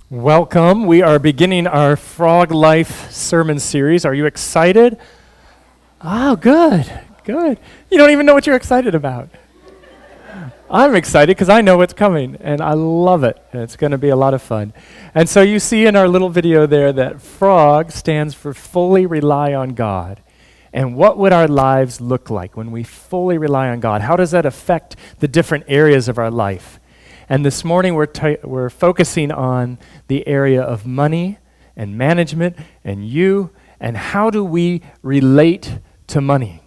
Welcome. We are beginning our Frog Life sermon series. Are you excited? Oh, good. You don't even know what you're excited about. I'm excited because I know what's coming, and I love it, and it's going to be a lot of fun. And so you see in our little video there that FROG stands for fully rely on God. And what would our lives look like when we fully rely on God? How does that affect the different areas of our life? And this morning we're focusing on the area of money and management and you and how do we relate to money.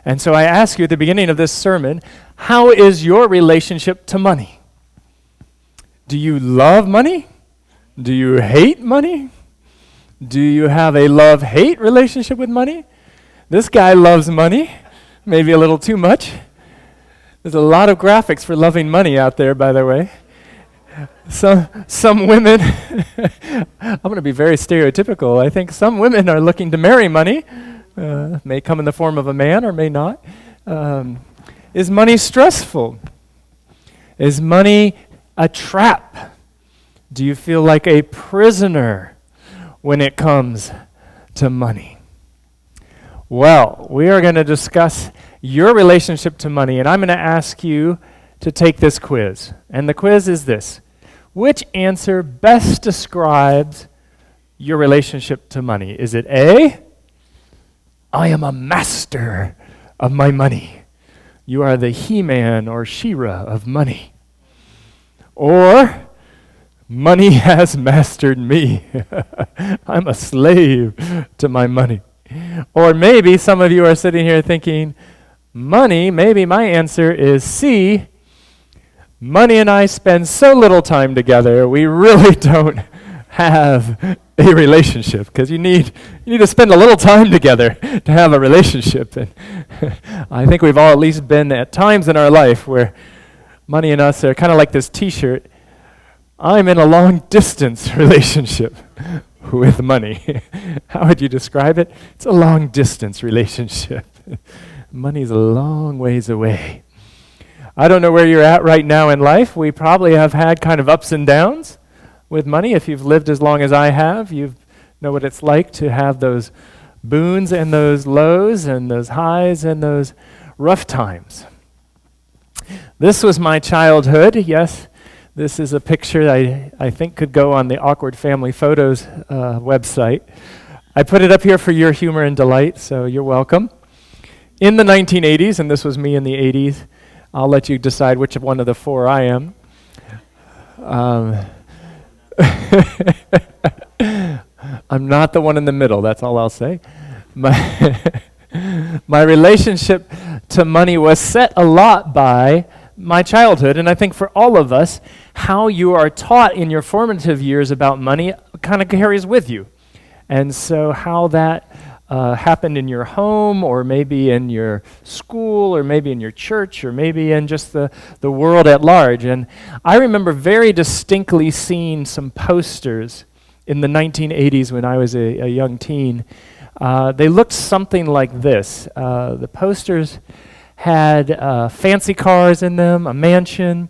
And so I ask you at the beginning of this sermon, how is your relationship to money? Do you love money? Do you hate money? Do you have a love-hate relationship with money? This guy loves money, maybe a little too much. There's a lot of graphics for loving money out there, by the way. Some women, I'm going to be very stereotypical. I think some women are looking to marry money. May come in the form of a man or may not. Is money stressful? Is money a trap? Do you feel like a prisoner when it comes to money? Well, we are going to discuss your relationship to money, and I'm going to ask you to take this quiz. And the quiz is this: which answer best describes your relationship to money? Is it A, I am a master of my money. You are the He-Man or She-Ra of money. Or, money has mastered me. I'm a slave to my money. Or maybe some of you are sitting here thinking, money, maybe my answer is C, money and I spend so little time together, we really don't have a relationship, because you need to spend a little time together to have a relationship. And I think we've all at least been at times in our life where money and us are kind of like this t-shirt. I'm in a long-distance relationship with money. How would you describe it? It's a long-distance relationship. Money's a long ways away. I don't know where you're at right now in life. We probably have had kind of ups and downs with money. If you've lived as long as I have, you know what it's like to have those boons and those lows and those highs and those rough times. This was my childhood. Yes, this is a picture I think could go on the Awkward Family Photos website. I put it up here for your humor and delight, so you're welcome. In the 1980s, and this was me in the 80s, I'll let you decide which one of the four I am. I'm not the one in the middle, that's all I'll say. My relationship to money was set a lot by my childhood, and I think for all of us, how you are taught in your formative years about money kind of carries with you. And so how that happened in your home, or maybe in your school, or maybe in your church, or maybe in just the world at large. And I remember very distinctly seeing some posters in the 1980s when I was a young teen. They looked something like this. The posters had fancy cars in them, a mansion.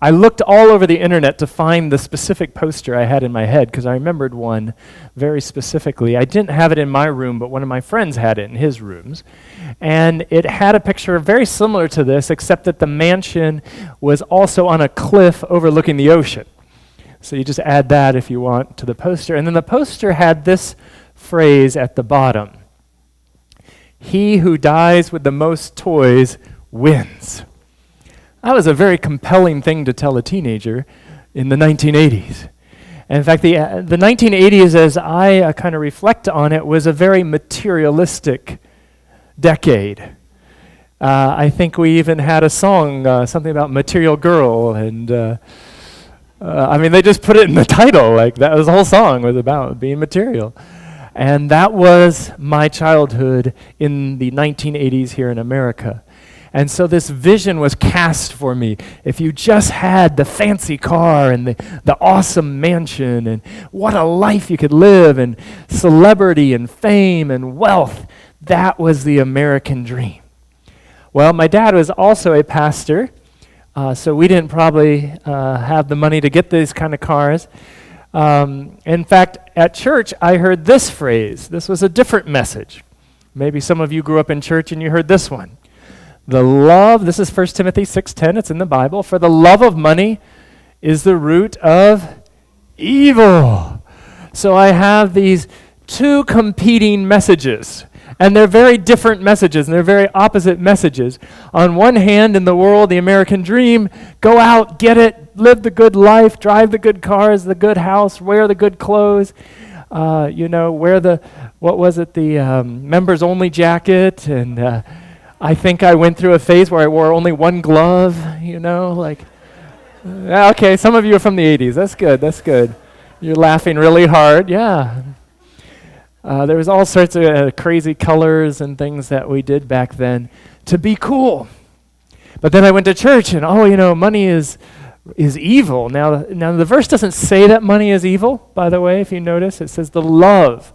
I looked all over the internet to find the specific poster I had in my head because I remembered one very specifically. I didn't have it in my room, but one of my friends had it in his rooms. And it had a picture very similar to this, except that the mansion was also on a cliff overlooking the ocean. So you just add that if you want to the poster. And then the poster had this phrase at the bottom: "He who dies with the most toys wins." That was a very compelling thing to tell a teenager in the 1980s. And in fact, the 1980s, as I kind of reflect on it, was a very materialistic decade. I think we even had a song, something about Material Girl, and they just put it in the title, like that was the whole song was about being material. And that was my childhood in the 1980s here in America. And so this vision was cast for me. If you just had the fancy car and the awesome mansion and what a life you could live and celebrity and fame and wealth, that was the American dream. Well, my dad was also a pastor, so we didn't probably have the money to get these kind of cars. In fact, at church, I heard this phrase. This was a different message. Maybe some of you grew up in church and you heard this one. This is 1 Timothy 6:10, it's in the Bible. For the love of money is the root of evil. So I have these two competing messages. And they're very different messages, and they're very opposite messages. On one hand, in the world, the American dream, go out, get it, live the good life, drive the good cars, the good house, wear the good clothes, wear the members only jacket. And I think I went through a phase where I wore only one glove, okay, some of you are from the 80s. That's good. You're laughing really hard, yeah. There was all sorts of crazy colors and things that we did back then to be cool. But then I went to church and, money is evil. Now the verse doesn't say that money is evil, by the way, if you notice. It says the love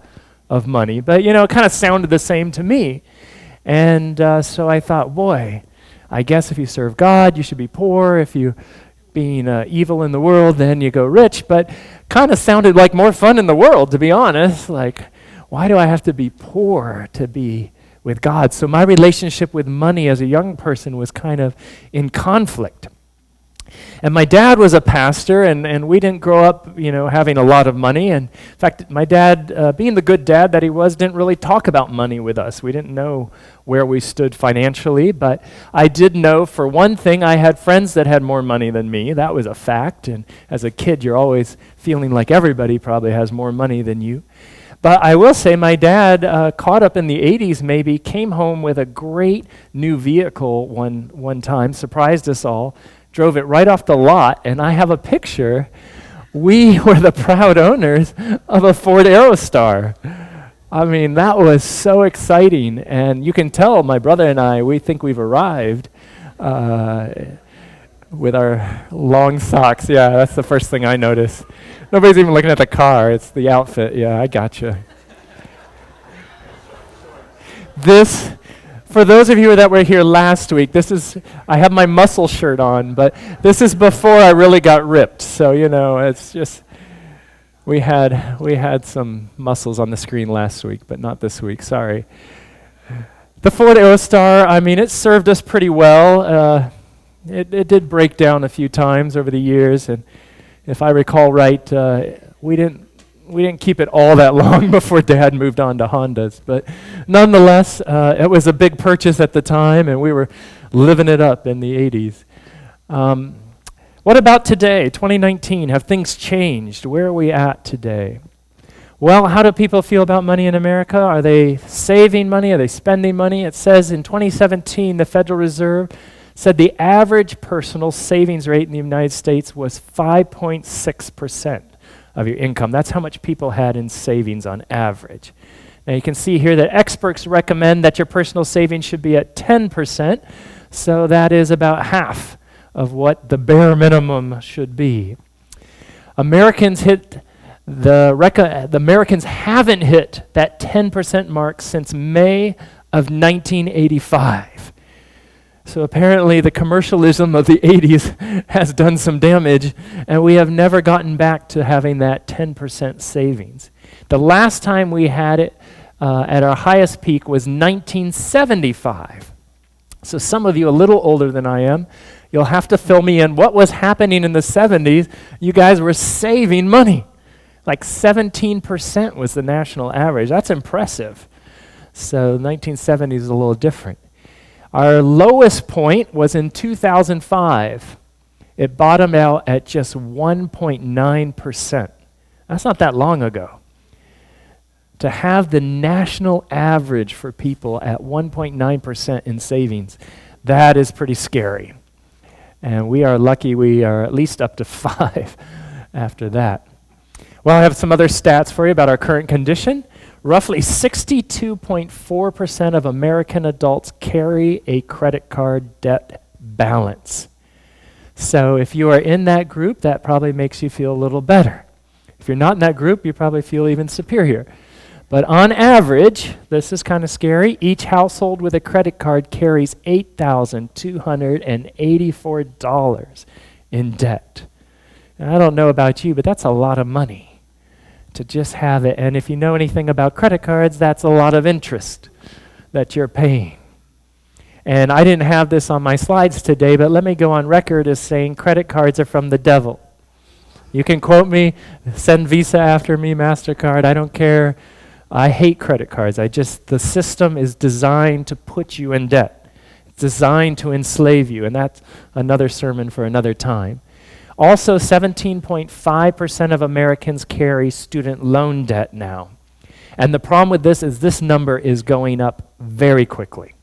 of money. But, it kind of sounded the same to me. And so I thought, boy, I guess if you serve God, you should be poor. If you being evil in the world, then you go rich. But kind of sounded like more fun in the world, to be honest. Like, why do I have to be poor to be with God? So my relationship with money as a young person was kind of in conflict. And my dad was a pastor, and we didn't grow up, having a lot of money. And in fact, my dad, being the good dad that he was, didn't really talk about money with us. We didn't know where we stood financially, but I did know, for one thing, I had friends that had more money than me. That was a fact. And as a kid, you're always feeling like everybody probably has more money than you. But I will say my dad, caught up in the 80s maybe, came home with a great new vehicle one time, surprised us all, drove it right off the lot, and I have a picture. We were the proud owners of a Ford Aerostar. I mean, that was so exciting, and you can tell my brother and I, we think we've arrived with our long socks. Yeah, that's the first thing I noticed. Nobody's even looking at the car. It's the outfit. Yeah, I gotcha. This, for those of you that were here last week, I have my muscle shirt on, but this is before I really got ripped. So, it's just, we had some muscles on the screen last week, but not this week, sorry. The Ford Aerostar, it served us pretty well. It did break down a few times over the years, and if I recall right, we didn't keep it all that long before Dad moved on to Hondas. But nonetheless, it was a big purchase at the time, and we were living it up in the 80s. What about today, 2019? Have things changed? Where are we at today? Well, how do people feel about money in America? Are they saving money? Are they spending money? It says in 2017, the Federal Reserve said the average personal savings rate in the United States was 5.6% of your income. That's how much people had in savings on average. Now you can see here that experts recommend that your personal savings should be at 10%, so that is about half of what the bare minimum should be. Americans haven't hit that 10% mark since May of 1985. So apparently the commercialism of the 80s has done some damage, and we have never gotten back to having that 10% savings. The last time we had it at our highest peak was 1975. So some of you a little older than I am, you'll have to fill me in. What was happening in the 70s? You guys were saving money. Like 17% was the national average. That's impressive. So 1970s is a little different. Our lowest point was in 2005. It bottomed out at just 1.9%. That's not that long ago. To have the national average for people at 1.9% in savings, that is pretty scary. And we are lucky we are at least up to 5 after that. Well, I have some other stats for you about our current condition. Roughly 62.4% of American adults carry a credit card debt balance. So if you are in that group, that probably makes you feel a little better. If you're not in that group, you probably feel even superior. But on average, this is kind of scary, each household with a credit card carries $8,284 in debt. Now, I don't know about you, but that's a lot of money. to just have it. And if you know anything about credit cards, that's a lot of interest that you're paying. And I didn't have this on my slides today, but let me go on record as saying credit cards are from the devil. You can quote me, send Visa after me, MasterCard, I don't care. I hate credit cards. The system is designed to put you in debt. It's designed to enslave you, and that's another sermon for another time. Also, 17.5% of Americans carry student loan debt now. And the problem with this is this number is going up very quickly.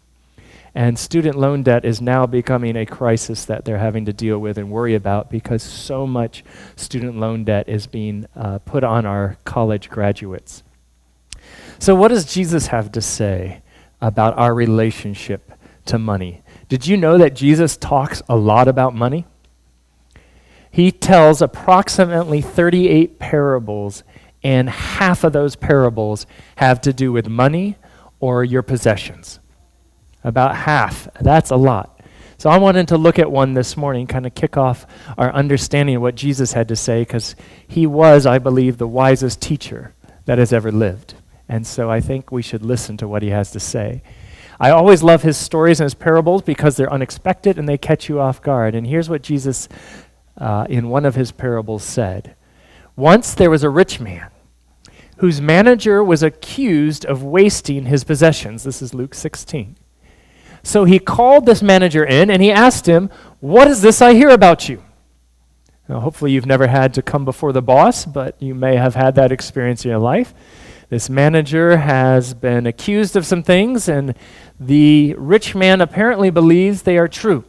And student loan debt is now becoming a crisis that they're having to deal with and worry about because so much student loan debt is being put on our college graduates. So what does Jesus have to say about our relationship to money? Did you know that Jesus talks a lot about money? He tells approximately 38 parables, and half of those parables have to do with money or your possessions. About half. That's a lot. So I wanted to look at one this morning, kind of kick off our understanding of what Jesus had to say, because he was, I believe, the wisest teacher that has ever lived. And so I think we should listen to what he has to say. I always love his stories and his parables because they're unexpected and they catch you off guard. And here's what Jesus, in one of his parables, said. Once there was a rich man whose manager was accused of wasting his possessions. This is Luke 16. So he called this manager in and he asked him, "What is this I hear about you?" Now, hopefully you've never had to come before the boss, but you may have had that experience in your life. This manager has been accused of some things, and the rich man apparently believes they are true.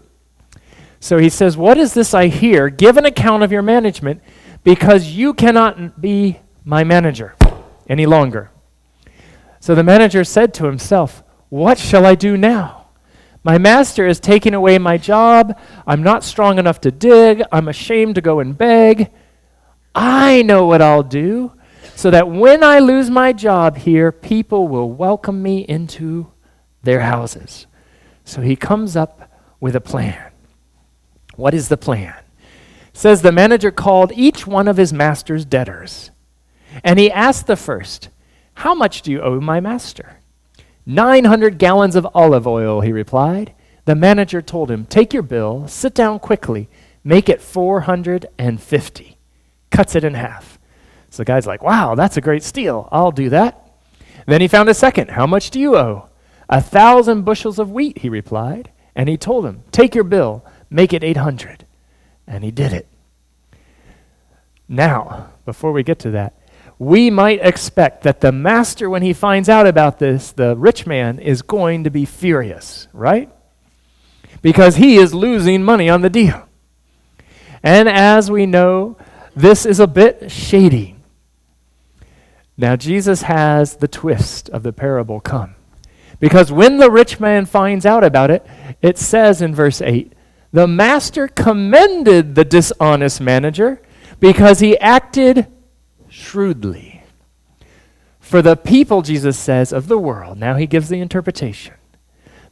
So he says, "What is this I hear? Give an account of your management, because you cannot be my manager any longer." So the manager said to himself, "What shall I do now? My master is taking away my job. I'm not strong enough to dig. I'm ashamed to go and beg. I know what I'll do, so that when I lose my job here, people will welcome me into their houses." So he comes up with a plan. What is the plan? It says the manager called each one of his master's debtors, and he asked the first, "How much do you owe my master?" 900 gallons of olive oil, he replied. The manager told him, "Take your bill, sit down quickly, make it 450. Cuts it in half. So the guy's like, "Wow, that's a great steal. I'll do that." Then he found a second. "How much do you owe?" 1,000 bushels of wheat, he replied. And he told him, "Take your bill, make it 800. And he did it. Now, before we get to that, we might expect that the master, when he finds out about this, the rich man, is going to be furious, right? Because he is losing money on the deal. And as we know, this is a bit shady. Now, Jesus has the twist of the parable come. Because when the rich man finds out about it, it says in verse 8, the master commended the dishonest manager because he acted shrewdly. For the people, Jesus says, of the world, now he gives the interpretation,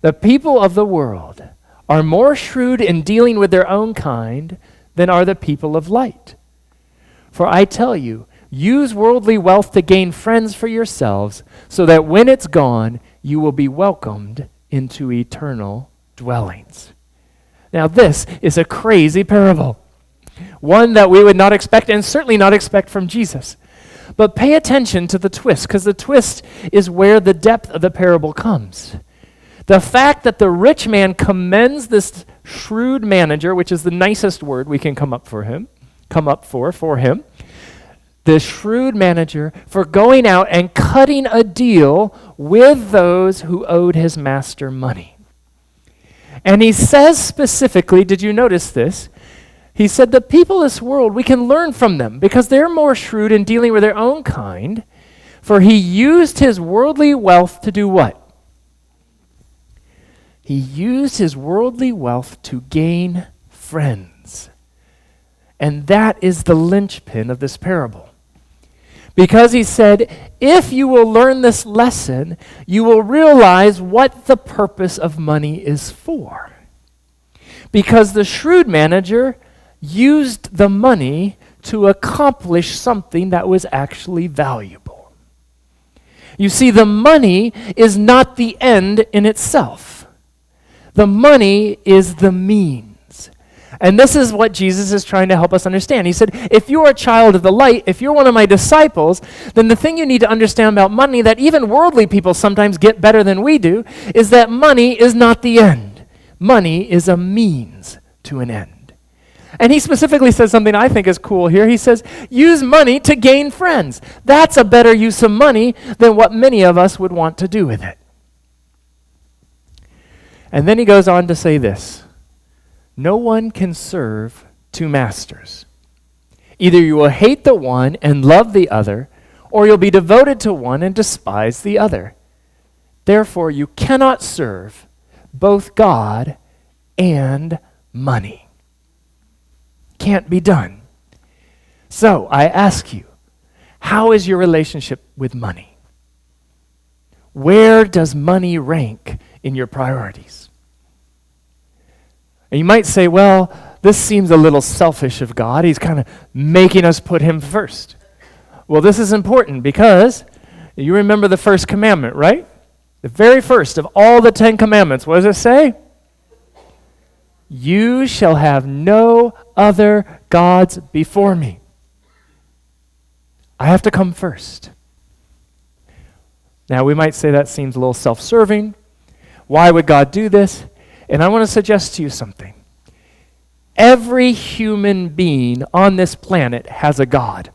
the people of the world are more shrewd in dealing with their own kind than are the people of light. For I tell you, use worldly wealth to gain friends for yourselves, so that when it's gone, you will be welcomed into eternal dwellings. Now this is a crazy parable, one that we would not expect, and certainly not expect from Jesus. But pay attention to the twist, because the twist is where the depth of the parable comes. The fact that the rich man commends this shrewd manager, which is the nicest word we can come up for him, the shrewd manager, for going out and cutting a deal with those who owed his master money. And he says specifically, did you notice this? He said, the people of this world, we can learn from them because they're more shrewd in dealing with their own kind, for he used his worldly wealth to do what? He used his worldly wealth to gain friends. And that is the linchpin of this parable. Because he said, if you will learn this lesson, you will realize what the purpose of money is for. Because the shrewd manager used the money to accomplish something that was actually valuable. You see, the money is not the end in itself. The money is the means. And this is what Jesus is trying to help us understand. He said, if you are a child of the light, if you're one of my disciples, then the thing you need to understand about money that even worldly people sometimes get better than we do is that money is not the end. Money is a means to an end. And he specifically says something I think is cool here. He says, use money to gain friends. That's a better use of money than what many of us would want to do with it. And then he goes on to say this. No one can serve two masters. Either you will hate the one and love the other, or you'll be devoted to one and despise the other. Therefore, you cannot serve both God and money. Can't be done. So, I ask you, how is your relationship with money? Where does money rank in your priorities? And you might say, well, this seems a little selfish of God. He's kind of making us put him first. Well, this is important because you remember the first commandment, right? The very first of all the 10 commandments. What does it say? You shall have no other gods before me. I have to come first. Now, we might say that seems a little self-serving. Why would God do this? And I want to suggest to you something. Every human being on this planet has a God,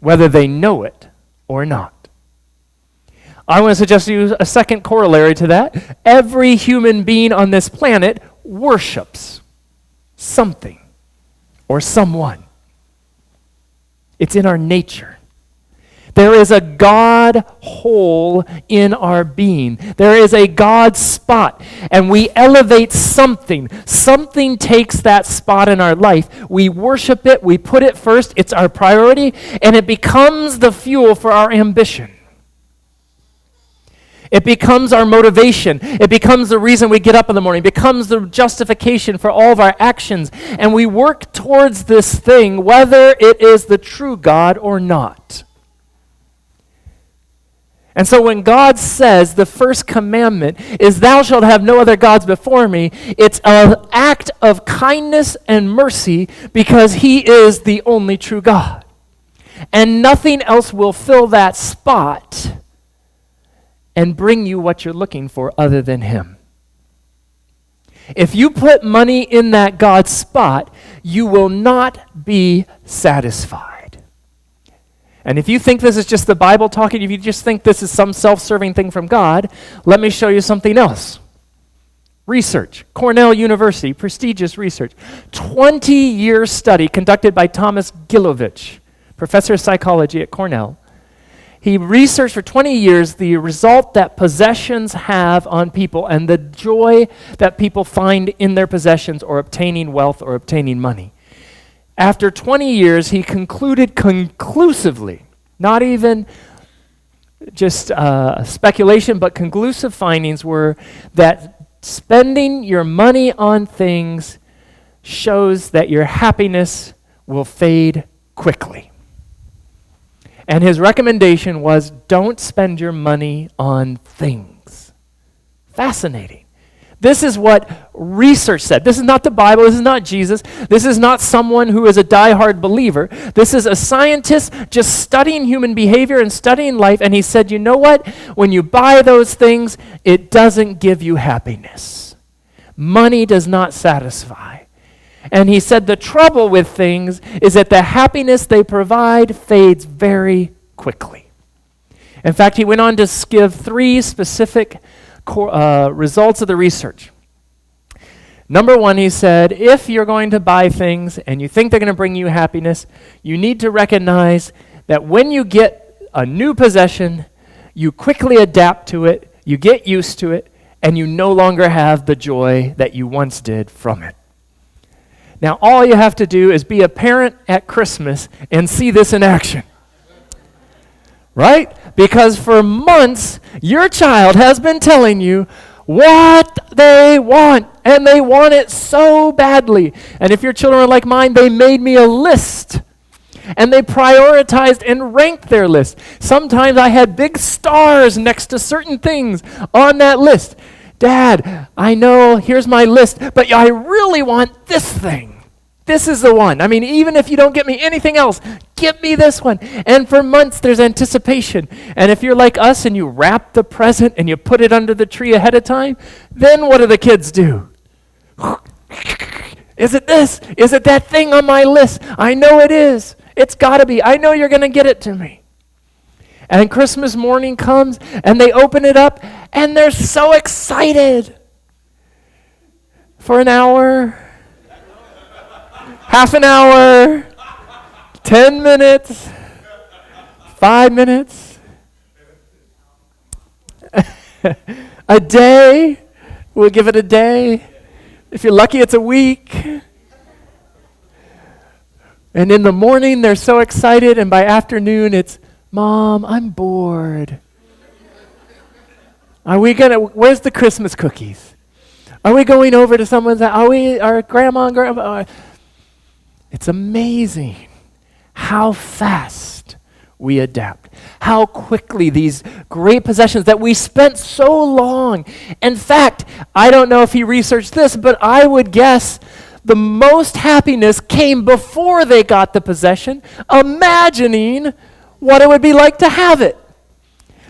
whether they know it or not. I want to suggest to you a second corollary to that. Every human being on this planet worships something or someone. It's in our nature. There is a God hole in our being. There is a God spot, and we elevate something. Something takes that spot in our life. We worship it, we put it first, it's our priority, and it becomes the fuel for our ambition. It becomes our motivation. It becomes the reason we get up in the morning. It becomes the justification for all of our actions, and we work towards this thing, whether it is the true God or not. And so when God says the first commandment is thou shalt have no other gods before me, it's an act of kindness and mercy because he is the only true God. And nothing else will fill that spot and bring you what you're looking for other than him. If you put money in that God spot, you will not be satisfied. And if you think this is just the Bible talking, if you just think this is some self-serving thing from God, let me show you something else. Research. Cornell University, prestigious research. 20-year study conducted by Thomas Gilovich, professor of psychology at Cornell. He researched for 20 years the result that possessions have on people and the joy that people find in their possessions or obtaining wealth or obtaining money. After 20 years, he concluded conclusively, not even just speculation, but conclusive findings were that spending your money on things shows that your happiness will fade quickly. And his recommendation was don't spend your money on things. Fascinating. This is what research said. This is not the Bible. This is not Jesus. This is not someone who is a diehard believer. This is a scientist just studying human behavior and studying life. And he said, you know what? When you buy those things, it doesn't give you happiness. Money does not satisfy. And he said the trouble with things is that the happiness they provide fades very quickly. In fact, he went on to give 3 specific results of the research. Number 1, he said, if you're going to buy things and you think they're going to bring you happiness, you need to recognize that when you get a new possession, you quickly adapt to it, you get used to it, and you no longer have the joy that you once did from it. Now, all you have to do is be a parent at Christmas and see this in action. Right? Because for months, your child has been telling you, what they want, and they want it so badly. And if your children are like mine, they made me a list, and they prioritized and ranked their list. Sometimes I had big stars next to certain things on that list. Dad, I know, here's my list, but I really want this thing. This is the one. I mean, even if you don't get me anything else, get me this one. And for months, there's anticipation. And if you're like us and you wrap the present and you put it under the tree ahead of time, then what do the kids do? Is it this? Is it that thing on my list? I know it is. It's got to be. I know you're going to get it to me. And Christmas morning comes, and they open it up, and they're so excited. For an hour, half an hour, 10 minutes, 5 minutes, a day. We'll give it a day. If you're lucky, it's a week. And in the morning, they're so excited, and by afternoon, it's, Mom, I'm bored. Where's the Christmas cookies? Are we going over to someone's house? Our grandma and grandpa? It's amazing how fast we adapt, how quickly these great possessions that we spent so long. In fact, I don't know if he researched this, but I would guess the most happiness came before they got the possession, imagining what it would be like to have it.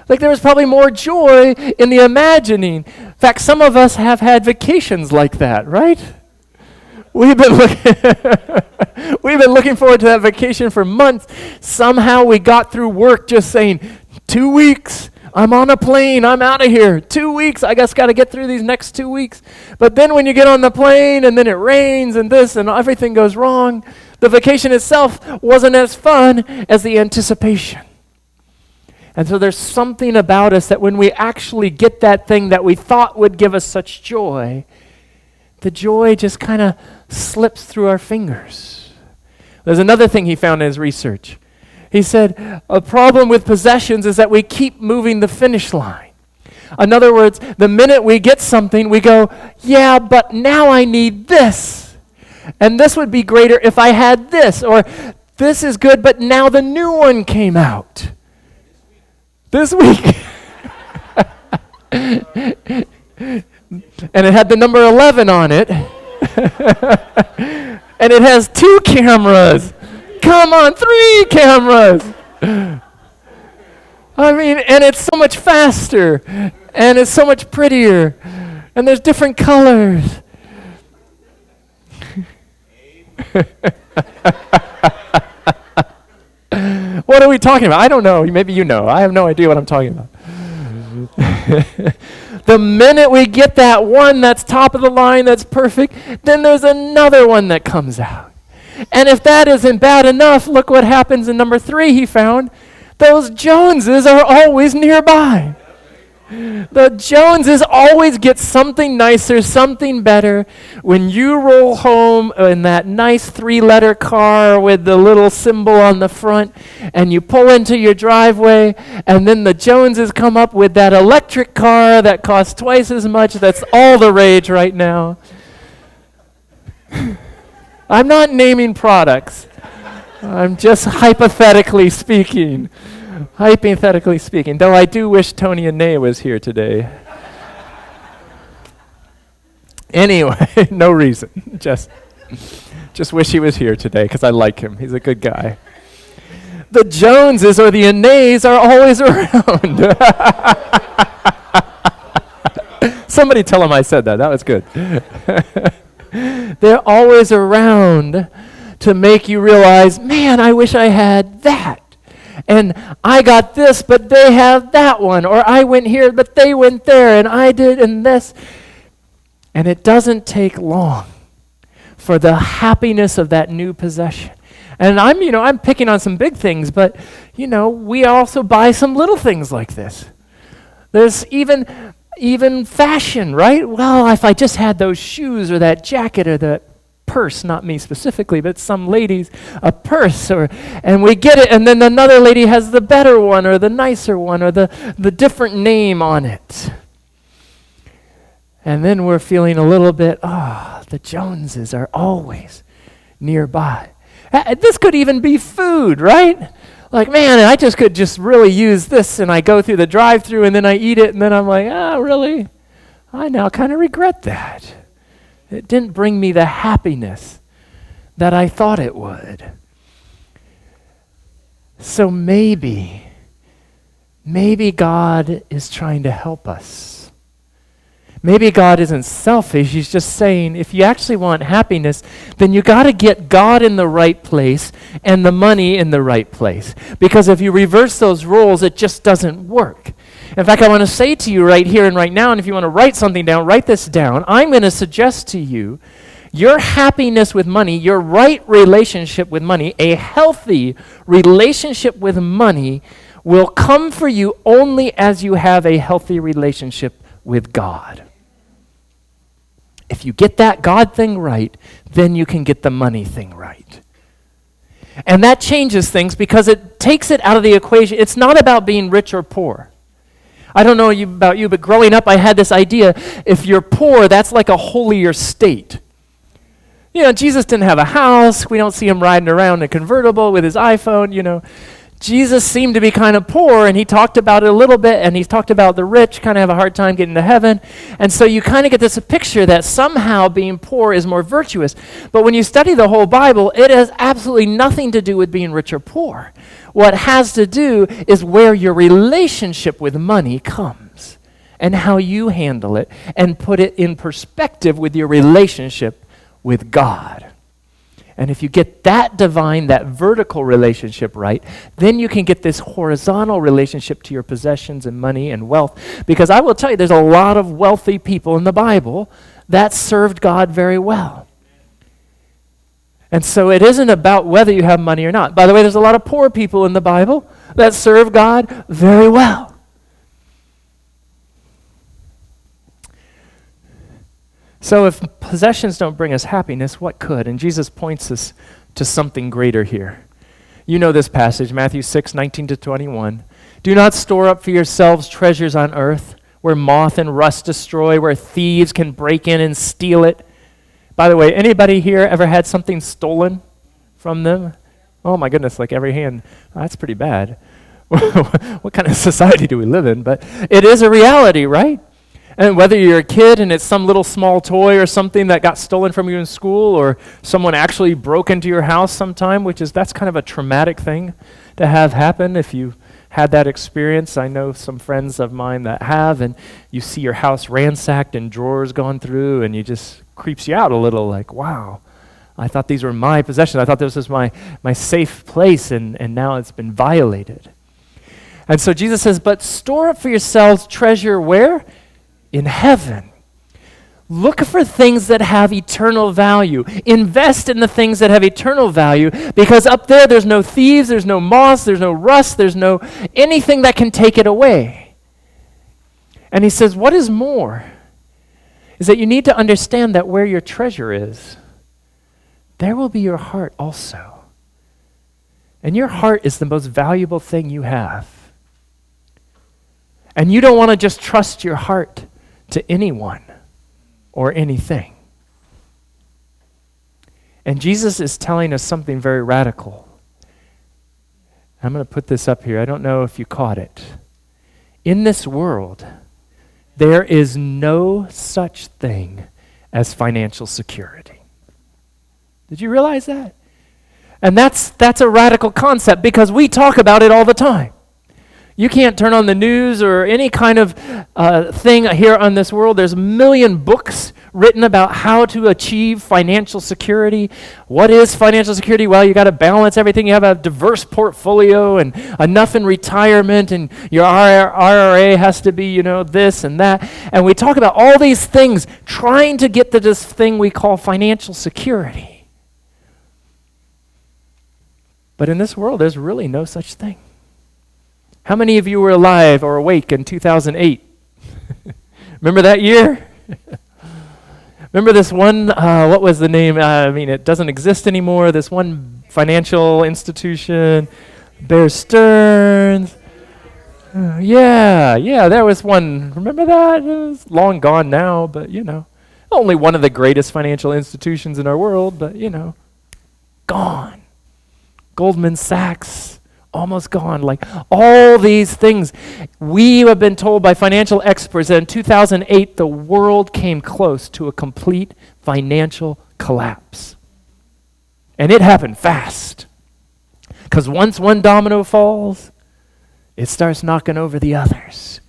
Like there was probably more joy in the imagining. In fact, some of us have had vacations like that, right? We've been looking forward to that vacation for months. Somehow we got through work just saying, 2 weeks, I'm on a plane, I'm out of here. 2 weeks, I guess got to get through these next 2 weeks. But then when you get on the plane and then it rains and this and everything goes wrong, the vacation itself wasn't as fun as the anticipation. And so there's something about us that when we actually get that thing that we thought would give us such joy, the joy just kind of slips through our fingers. There's another thing he found in his research. He said, a problem with possessions is that we keep moving the finish line. In other words, the minute we get something, we go, yeah, but now I need this. And this would be greater if I had this. Or this is good, but now the new one came out. This week. And it had the number 11 on it. And it has 2 cameras. Come on, 3 cameras. I mean, and it's so much faster. And it's so much prettier. And there's different colors. What are we talking about? I don't know. Maybe you know. I have no idea what I'm talking about. The minute we get that one that's top of the line, that's perfect, then there's another one that comes out. And if that isn't bad enough, look what happens in number 3 he found. Those Joneses are always nearby. The Joneses always get something nicer, something better. When you roll home in that nice 3-letter car with the little symbol on the front, and you pull into your driveway, and then the Joneses come up with that electric car that costs twice as much, that's all the rage right now. I'm not naming products. I'm just hypothetically speaking. Hypothetically speaking, though I do wish Tony Anay was here today. Anyway, no reason. Just wish he was here today because I like him. He's a good guy. The Joneses or the Anays are always around. Somebody tell him I said that. That was good. They're always around to make you realize, man, I wish I had that. And I got this, but they have that one. Or I went here, but they went there, and I did and this. And it doesn't take long for the happiness of that new possession. And I'm picking on some big things, but, we also buy some little things like this. There's even fashion, right? Well, if I just had those shoes or that jacket or that purse, not me specifically, but some ladies, a purse, and we get it, and then another lady has the better one or the nicer one or the different name on it. And then we're feeling a little bit, the Joneses are always nearby. This could even be food, right? Like, man, I could really use this, and I go through the drive-thru, and then I eat it, and then I'm like, really? I now kind of regret that. It didn't bring me the happiness that I thought it would. So maybe God is trying to help us. Maybe God isn't selfish. He's just saying, if you actually want happiness, then you got to get God in the right place and the money in the right place. Because if you reverse those roles, it just doesn't work. In fact, I want to say to you right here and right now, and if you want to write something down, write this down. I'm going to suggest to you, your happiness with money, your right relationship with money, a healthy relationship with money will come for you only as you have a healthy relationship with God. If you get that God thing right, then you can get the money thing right. And that changes things because it takes it out of the equation. It's not about being rich or poor. I don't know about you, but growing up I had this idea, if you're poor, that's like a holier state. You know, Jesus didn't have a house. We don't see him riding around in a convertible with his iPhone, Jesus seemed to be kind of poor, and he talked about it a little bit, and he talked about the rich kind of have a hard time getting to heaven. And so you kind of get this picture that somehow being poor is more virtuous. But when you study the whole Bible, it has absolutely nothing to do with being rich or poor. What it has to do is where your relationship with money comes and how you handle it and put it in perspective with your relationship with God. And if you get that divine, that vertical relationship right, then you can get this horizontal relationship to your possessions and money and wealth. Because I will tell you, there's a lot of wealthy people in the Bible that served God very well. And so it isn't about whether you have money or not. By the way, there's a lot of poor people in the Bible that serve God very well. So if possessions don't bring us happiness, what could? And Jesus points us to something greater here. You know this passage, Matthew 6:19-21. Do not store up for yourselves treasures on earth, where moth and rust destroy, where thieves can break in and steal it. By the way, anybody here ever had something stolen from them? Oh my goodness, like every hand. That's pretty bad. What kind of society do we live in? But it is a reality, right? And whether you're a kid and it's some little small toy or something that got stolen from you in school, or someone actually broke into your house sometime, that's kind of a traumatic thing to have happen. If you had that experience, I know some friends of mine that have, and you see your house ransacked and drawers gone through, and it just creeps you out a little, like, wow, I thought these were my possessions. I thought this was my safe place, and now it's been violated. And so Jesus says, but store up for yourselves treasure where? In heaven. Look for things that have eternal value. Invest in the things that have eternal value, because up there's no thieves, there's no moths, there's no rust, there's no anything that can take it away. And he says, what is more is that you need to understand that where your treasure is, there will be your heart also. And your heart is the most valuable thing you have. And you don't want to just trust your heart to anyone or anything. And Jesus is telling us something very radical. I'm going to put this up here. I don't know if you caught it. In this world, there is no such thing as financial security. Did you realize that? And that's a radical concept, because we talk about it all the time. You can't turn on the news or any kind of thing here on this world. There's a million books written about how to achieve financial security. What is financial security? Well, you got to balance everything. You have a diverse portfolio and enough in retirement, and your IRA has to be, this and that. And we talk about all these things trying to get to this thing we call financial security. But in this world, there's really no such thing. How many of you were alive or awake in 2008? Remember that year? Remember this one, what was the name? It doesn't exist anymore. This one financial institution, Bear Stearns. Yeah, there was one. Remember that? It's long gone now, but only one of the greatest financial institutions in our world, but gone. Goldman Sachs, almost gone. Like all these things. We have been told by financial experts that in 2008, the world came close to a complete financial collapse. And it happened fast. Because once one domino falls, it starts knocking over the others.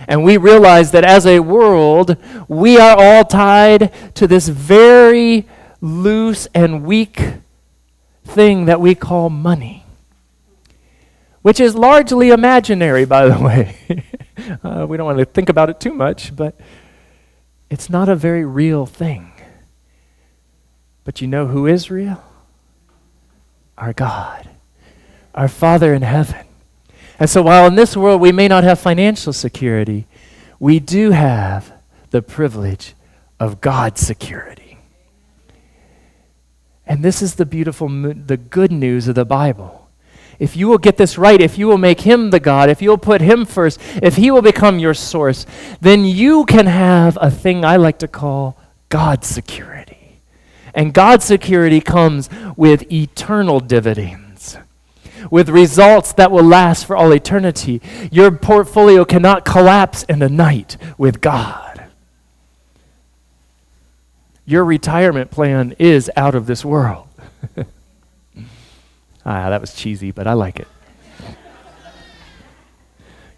And we realize that as a world, we are all tied to this very loose and weak thing that we call money, which is largely imaginary, by the way. We don't want to think about it too much, but it's not a very real thing. But you know who is real? Our God, our Father in heaven. And so while in this world we may not have financial security, we do have the privilege of God's security. And this is the the good news of the Bible. If you will get this right, if you will make Him the God, if you will put Him first, if He will become your source, then you can have a thing I like to call God's security. And God's security comes with eternal dividends, with results that will last for all eternity. Your portfolio cannot collapse in a night with God. Your retirement plan is out of this world. That was cheesy, but I like it.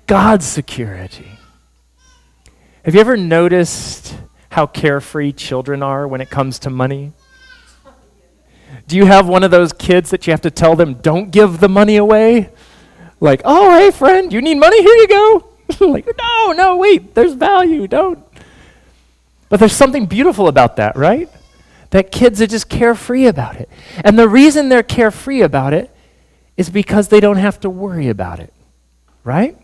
God's security. Have you ever noticed how carefree children are when it comes to money? Do you have one of those kids that you have to tell them, don't give the money away? Like, oh, hey, friend, you need money? Here you go. Like, no, wait, there's value, don't. But there's something beautiful about that, right? That kids are just carefree about it. And the reason they're carefree about it is because they don't have to worry about it, right?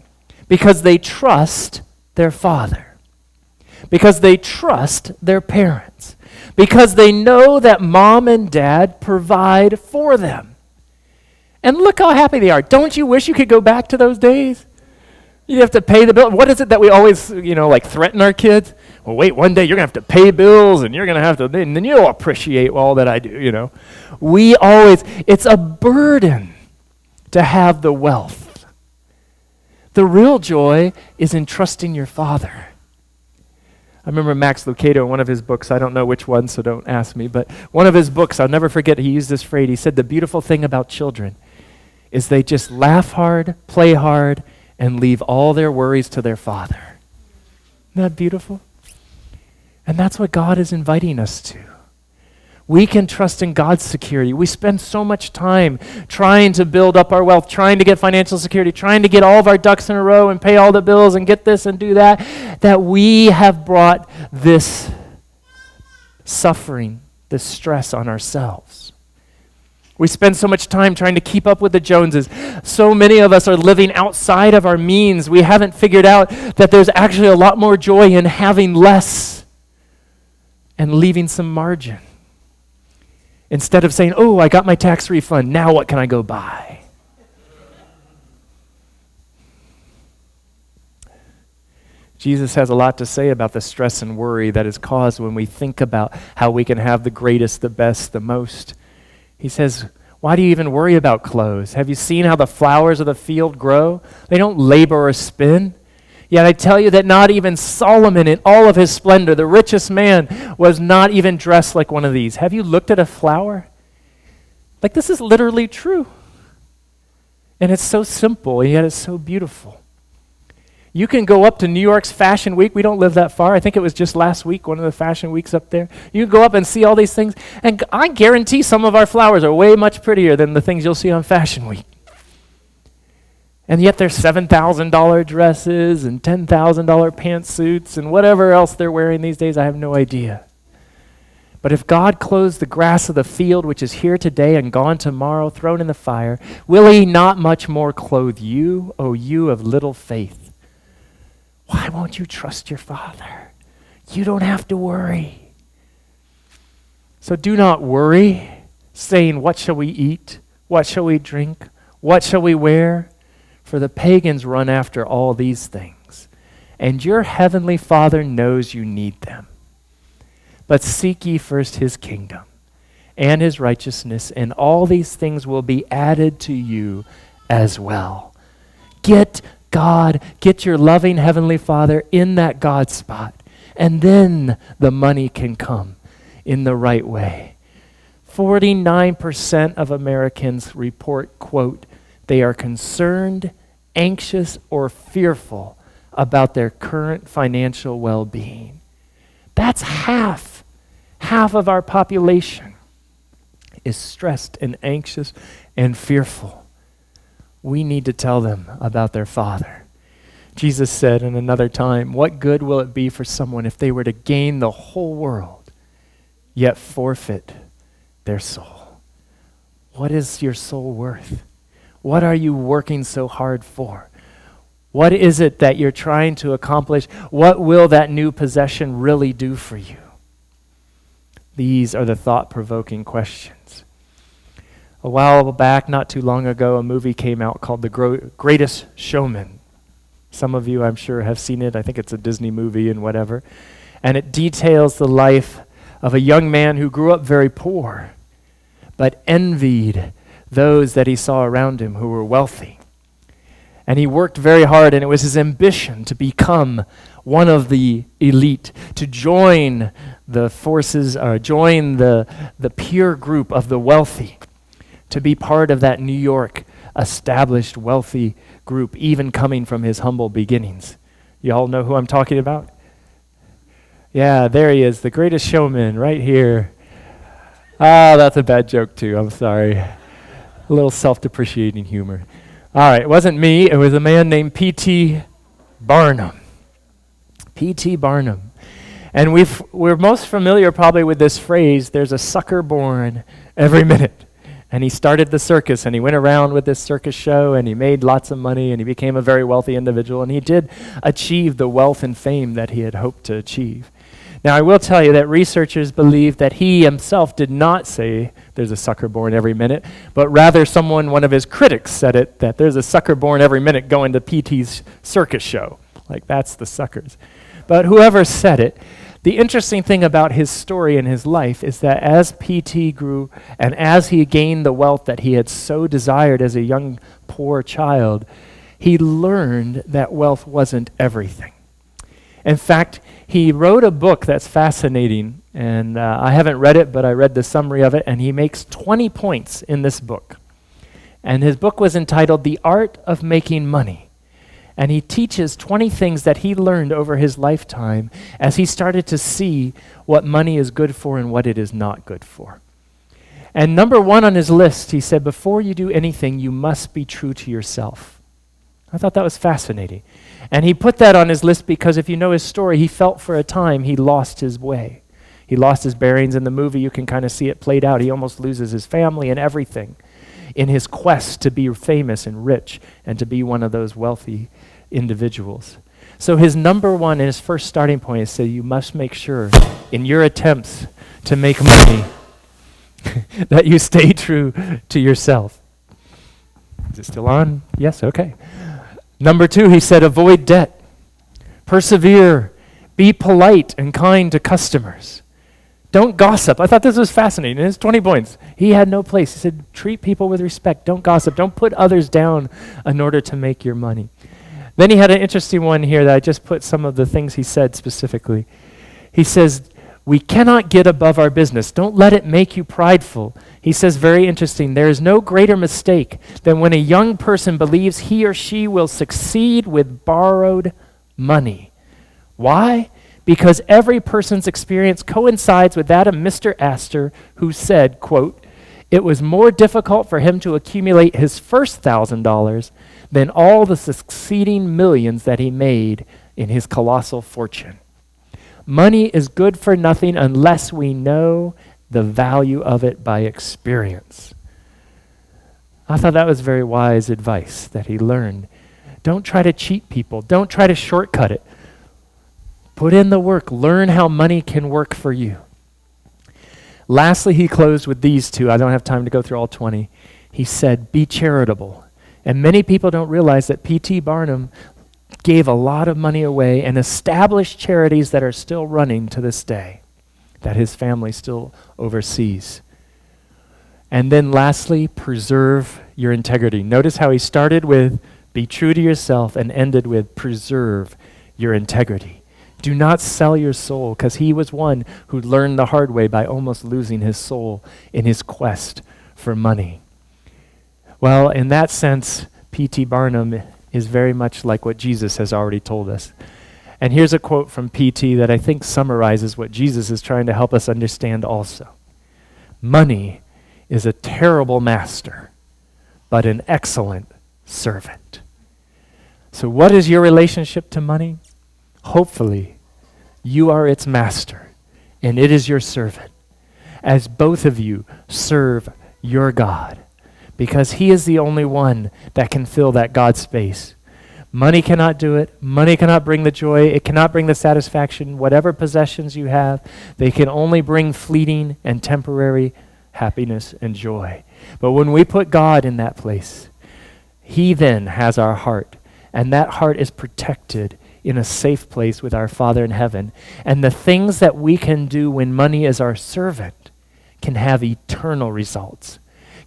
Because they trust their father. Because they trust their parents. Because they know that mom and dad provide for them. And look how happy they are. Don't you wish you could go back to those days? You have to pay the bill. What is it that we always, threaten our kids? Well, wait, one day you're going to have to pay bills and you're going to have to, and then you'll appreciate all that I do, it's a burden to have the wealth. The real joy is in trusting your Father. I remember Max Lucado in one of his books, I don't know which one, so don't ask me, but one of his books, I'll never forget, he used this phrase. He said, the beautiful thing about children is they just laugh hard, play hard, and leave all their worries to their father. Isn't that beautiful? And that's what God is inviting us to. We can trust in God's security. We spend so much time trying to build up our wealth, trying to get financial security, trying to get all of our ducks in a row and pay all the bills and get this and do that, that we have brought this suffering, this stress on ourselves. We spend so much time trying to keep up with the Joneses. So many of us are living outside of our means. We haven't figured out that there's actually a lot more joy in having less and leaving some margin. Instead of saying, oh, I got my tax refund, now what can I go buy? Jesus has a lot to say about the stress and worry that is caused when we think about how we can have the greatest, the best, the most. He says, why do you even worry about clothes? Have you seen how the flowers of the field grow? They don't labor or spin. Yet I tell you that not even Solomon in all of his splendor, the richest man, was not even dressed like one of these. Have you looked at a flower? Like, this is literally true. And it's so simple, and yet it's so beautiful. You can go up to New York's Fashion Week. We don't live that far. I think it was just last week, one of the fashion weeks up there. You can go up and see all these things, and I guarantee some of our flowers are way much prettier than the things you'll see on Fashion Week. And yet there's $7,000 dresses and $10,000 pantsuits and whatever else they're wearing these days. I have no idea. But if God clothes the grass of the field, which is here today and gone tomorrow, thrown in the fire, will He not much more clothe you, O you of little faith? Why won't you trust your Father? You don't have to worry. So do not worry, saying, what shall we eat? What shall we drink? What shall we wear? For the pagans run after all these things, and your heavenly Father knows you need them. But seek ye first his kingdom and his righteousness, and all these things will be added to you as well. Get God, get your loving heavenly Father in that God spot, and then the money can come in the right way. 49% of Americans report, quote, they are concerned, anxious, or fearful about their current financial well-being. That's half of our population is stressed and anxious and fearful. We need to tell them about their Father. Jesus said in another time, what good will it be for someone if they were to gain the whole world, yet forfeit their soul? What is your soul worth? What are you working so hard for? What is it that you're trying to accomplish? What will that new possession really do for you? These are the thought-provoking questions. A while back, not too long ago, a movie came out called The Greatest Showman. Some of you, I'm sure, have seen it. I think it's a Disney movie and whatever. And it details the life of a young man who grew up very poor, but envied those that he saw around him who were wealthy. And he worked very hard, and it was his ambition to become one of the elite, to join the forces, or join the peer group of the wealthy, to be part of that New York established wealthy group, even coming from his humble beginnings. You all know who I'm talking about? Yeah, there he is, the greatest showman right here. Ah, that's a bad joke too, I'm sorry. A little self-depreciating humor. All right, it wasn't me, it was a man named P.T. Barnum. P.T. Barnum. And we're most familiar probably with this phrase, there's a sucker born every minute. And he started the circus, and he went around with this circus show, and he made lots of money, and he became a very wealthy individual, and he did achieve the wealth and fame that he had hoped to achieve. Now, I will tell you that researchers believe that he himself did not say there's a sucker born every minute, but rather one of his critics said it, that there's a sucker born every minute going to P.T.'s circus show. Like, that's the suckers. But whoever said it, the interesting thing about his story and his life is that as P.T. grew and as he gained the wealth that he had so desired as a young, poor child, he learned that wealth wasn't everything. In fact, he wrote a book that's fascinating, and I haven't read it, but I read the summary of it, and he makes 20 points in this book. And his book was entitled The Art of Making Money. And he teaches 20 things that he learned over his lifetime as he started to see what money is good for and what it is not good for. And number one on his list, he said, before you do anything, you must be true to yourself. I thought that was fascinating. And he put that on his list because if you know his story, he felt for a time he lost his way. He lost his bearings. In the movie, you can kind of see it played out. He almost loses his family and everything in his quest to be famous and rich and to be one of those wealthy individuals. So his number one and his first starting point is, so you must make sure in your attempts to make money that you stay true to yourself. Is it still on? Yes, okay. Number two, he said, avoid debt. Persevere. Be polite and kind to customers. Don't gossip. I thought this was fascinating. In his 20 points, he had no place. He said, treat people with respect. Don't gossip. Don't put others down in order to make your money. Then he had an interesting one here that I just put some of the things he said specifically. He says, we cannot get above our business. Don't let it make you prideful. He says, very interesting, there is no greater mistake than when a young person believes he or she will succeed with borrowed money. Why? Because every person's experience coincides with that of Mr. Astor, who said, quote, it was more difficult for him to accumulate his first $1,000 than all the succeeding millions that he made in his colossal fortune. Money is good for nothing unless we know the value of it by experience. I thought that was very wise advice that he learned. Don't try to cheat people. Don't try to shortcut it. Put in the work. Learn how money can work for you. Lastly, he closed with these two. I don't have time to go through all 20. He said, be charitable. And many people don't realize that P.T. Barnum gave a lot of money away and established charities that are still running to this day, that his family still oversees. And then lastly, preserve your integrity. Notice how he started with be true to yourself and ended with preserve your integrity. Do not sell your soul, because he was one who learned the hard way by almost losing his soul in his quest for money. Well, in that sense, P.T. Barnum is very much like what Jesus has already told us. And here's a quote from P.T. that I think summarizes what Jesus is trying to help us understand also. Money is a terrible master, but an excellent servant. So what is your relationship to money? Hopefully, you are its master, and it is your servant, as both of you serve your God, because he is the only one that can fill that God space. Money cannot do it. Money cannot bring the joy. It cannot bring the satisfaction. Whatever possessions you have, they can only bring fleeting and temporary happiness and joy. But when we put God in that place, he then has our heart, and that heart is protected in a safe place with our Father in heaven. And the things that we can do when money is our servant can have eternal results,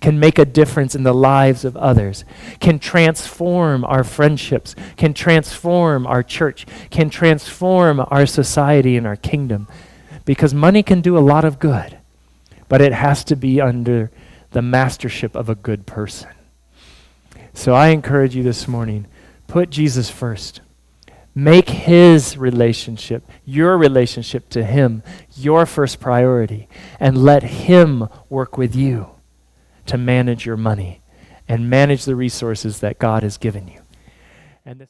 can make a difference in the lives of others, can transform our friendships, can transform our church, can transform our society and our kingdom. Because money can do a lot of good, but it has to be under the mastership of a good person. So I encourage you this morning, put Jesus first. Make his relationship, your relationship to him, your first priority, and let him work with you to manage your money and manage the resources that God has given you. And this